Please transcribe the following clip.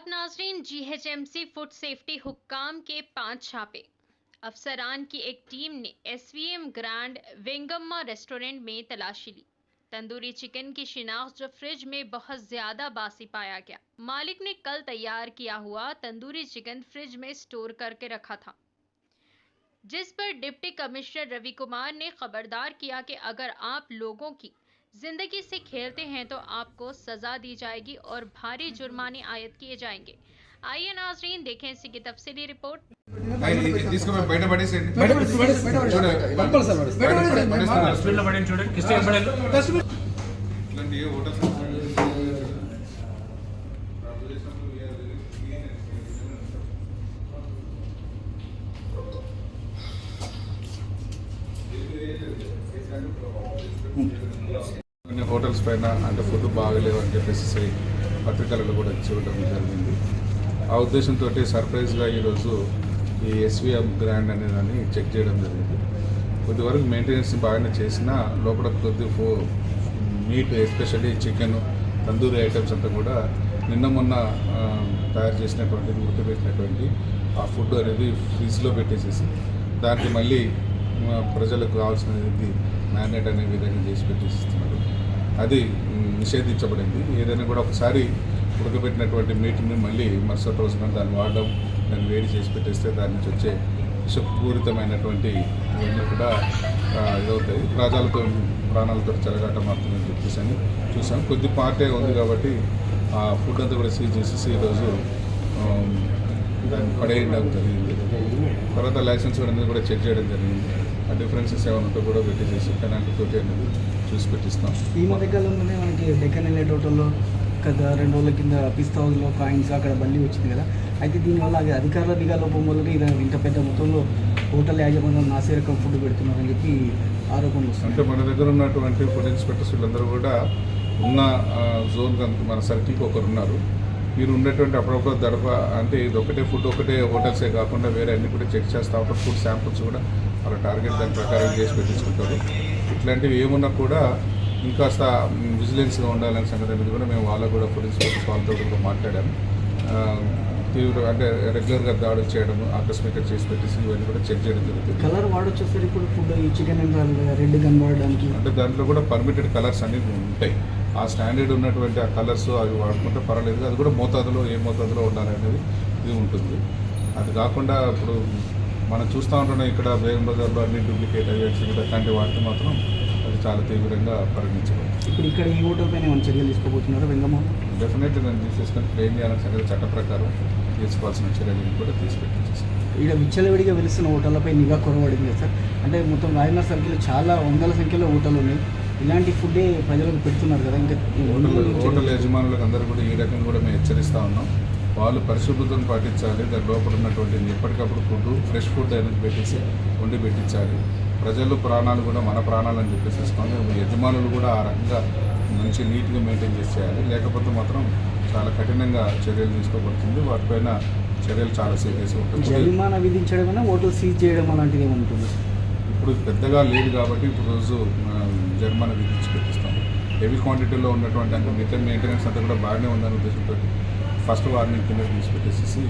आदाब नाजरीन। GHMC food safety हुक्काम के 5 छापे। अफसरान की एक टीम ने एसवीएम ग्रैंड वेंगम्मा रेस्टोरेंट में तलाशी ली। तंदूरी चिकन की शिनाख्त जो फ्रिज में बहुत ज्यादा बासी पाया गया। मालिक ने कल तैयार किया हुआ तंदूरी चिकन फ्रिज में स्टोर करके रखा था, जिस पर डिप्टी कमिश्नर रवि कुमार ने खबरदार किया कि अगर आप लोगों की जिंदगी से खेलते हैं तो आपको सजा दी जाएगी और भारी जुर्माने आयद किए जाएंगे। आइए नाजरीन देखें इसी की तफसीली रिपोर्ट। కొన్ని హోటల్స్ పైన అంటే ఫుడ్ బాగలేవు అని చెప్పేసి పత్రికలలో కూడా చూడడం జరిగింది. ఆ ఉద్దేశంతో సర్ప్రైజ్గా ఈరోజు ఈ ఎస్విఎం గ్రాండ్ అనే దాన్ని చెక్ చేయడం జరిగింది. కొద్దివరకు మెయింటెనెన్స్ బాగానే చేసినా లోపల కొద్ది meet especially chicken tandoori items అంతా కూడా నిన్న మొన్న తయారు చేసినటువంటి ఉడకబెట్టినటువంటి ఆ ఫుడ్ అనేది ఫ్రిడ్జ్లో పెట్టేసేసి దానికి మళ్ళీ ప్రజలకు కావాల్సినది మ్యారినేట్ అనే విధంగా చేసి పెట్టేస్తున్నారు. అది నిషేధించబడింది. ఏదైనా కూడా ఒకసారి ఉడకబెట్టినటువంటి మీట్ని మళ్ళీ మరుసటి రోజున దాన్ని వాడడం, దాన్ని వేడి చేసి పెట్టేస్తే దాని నుంచి వచ్చే విషపూరితమైనటువంటి ఇవన్నీ కూడా ఇదవుతాయి. ప్రాణాలతో చెలగాటం మాత్రమే చెప్పేసి అని చూసాం. కొద్ది పార్టీ ఉంది కాబట్టి ఆ ఫుడ్ అంతా కూడా సీజ్ చేసేసి ఈరోజు దాన్ని పడేయడం జరిగింది. తర్వాత లైసెన్స్ కూడా చెక్ చేయడం జరిగింది. ఆ డిఫరెన్సెస్ ఏమైనా కూడా పెట్టేసేసి పెనాల్టీ తోటి అనేది చూసి పెట్టిస్తాం. ఈ మధ్యకాలంలోనే మనకి డెక్కన్ వెళ్ళే టోటల్లో కదా 2 రోజుల కింద పిస్తా హౌస్లో కాయిన్స్ అక్కడ బల్లి వచ్చింది కదా. అయితే దీనివల్ల అది అధికారుల నిఘా లోపం వల్ల ఇంత పెద్ద మొత్తంలో హోటల్ యాజమాన్యం నాసి రకం ఫుడ్ పెడుతున్నారని చెప్పి ఆరోపణలు వస్తుంది. అంటే మన దగ్గర ఉన్నటువంటి ఫుడ్ ఇన్స్పెక్టర్స్ వీళ్ళందరూ కూడా ఉన్న జోన్ కనుక మన సర్కిల్కి ఒకరు ఉన్నారు. మీరు ఉండేటువంటి అప్పుడప్పుడు దడప అంటే ఇది ఒకటే ఫుడ్ ఒకటే హోటల్సే కాకుండా వేరే అన్ని కూడా చెక్ చేస్తూ ఉంటారు. ఫుడ్ శాంపుల్స్ కూడా వాళ్ళ టార్గెట్ దాని ప్రకారం చేసి పెట్టించుకుంటారు. ఇట్లాంటివి ఏమున్నా కూడా ఇంకాస్త విజిలెన్స్గా ఉండాలనే సంగతి అనేది కూడా మేము వాళ్ళకు కూడా ఫుడ్ ఇన్స్పెక్టర్స్ వాళ్ళతో కూడా మాట్లాడాము. అంటే రెగ్యులర్గా దాడులు చేయడం, ఆకస్మిక చేసి పెట్టేసి ఇవన్నీ కూడా చెక్ చేయడం జరుగుతుంది. కలర్ వాడొచ్చు సార్ ఇప్పుడు ఫుడ్ ఈ చికెన్ రెడ్ కనబడడానికి? అంటే దాంట్లో కూడా పర్మిటెడ్ కలర్స్ అనేవి ఉంటాయి. ఆ స్టాండర్డ్ ఉన్నటువంటి ఆ కలర్స్ అవి వాడుకుంటే పర్వాలేదు. అది కూడా మోతాదులో ఏ మోతాదులో ఉండాలనేది ఇది ఉంటుంది. అది కాకుండా ఇప్పుడు మనం చూస్తూ ఉంటున్నాం ఇక్కడ బేగం బజార్లో అన్ని డూప్లికేట్ అయ్యేసి కూడా అట్లాంటివి వాడితే మాత్రం అది చాలా తీవ్రంగా పరిగణించబడుతుంది. ఇప్పుడు ఇక్కడ ఈ హోటల్ పైన ఏమైనా చర్యలు తీసుకోబోతున్నారు వెంగమ్మ? డెఫినెట్లీ దాన్ని తీసేసుకొని క్లెయిమ్ చేయాలని సంగతి చట్ట ప్రకారం తీసుకోవాల్సిన చర్యలను కూడా తీసిపెట్టేసి ఇక్కడ విచ్చలవిడిగా వెలుస్తున్న హోటళ్లపై నిఘా కొరవడింది కదా సార్. అంటే మొత్తం రాజనగర్ సర్కిల్ చాలా వందల సంఖ్యలో హోటల్ ఉన్నాయి. ఇలాంటి ఫుడ్డే ప్రజలకు పెడుతున్నారు కదా. ఇంకా హోటల్ యజమానులకు అందరూ కూడా ఈ రకంగా కూడా మేము హెచ్చరిస్తూ ఉన్నాం. వాళ్ళు పరిశుభ్రతను పాటించాలి. దాని లోపల ఉన్నటువంటి ఎప్పటికప్పుడు ఫుడ్ ఫ్రెష్ ఫుడ్ అనేది పెట్టేసి వండి పెట్టించాలి. ప్రజలు ప్రాణాలు కూడా మన ప్రాణాలని చెప్పేసేసుకొని యజమానులు కూడా ఆ రకంగా మంచి నీట్గా మెయింటైన్ చేసి చేయాలి. లేకపోతే మాత్రం చాలా కఠినంగా చర్యలు తీసుకోబడుతుంది. వాటిపైన చర్యలు చాలా సీరియస్ ఉంటుంది. జరిమానా విధించడం, హోటల్ సీజ్ చేయడం అలాంటివి ఏముంటుంది? ఇప్పుడు పెద్దగా లేదు కాబట్టి ఇప్పుడు రోజు జరిమానా విధించి పెట్టిస్తాం. హెవీ క్వాంటిటీలో ఉన్నటువంటి అంటే మిగతా మెయింటెనెన్స్ అంతా కూడా బాగానే ఉందనే ఉద్దేశంతో ఫస్ట్ వార్నింగ్ కింద తీసి పెట్టేసి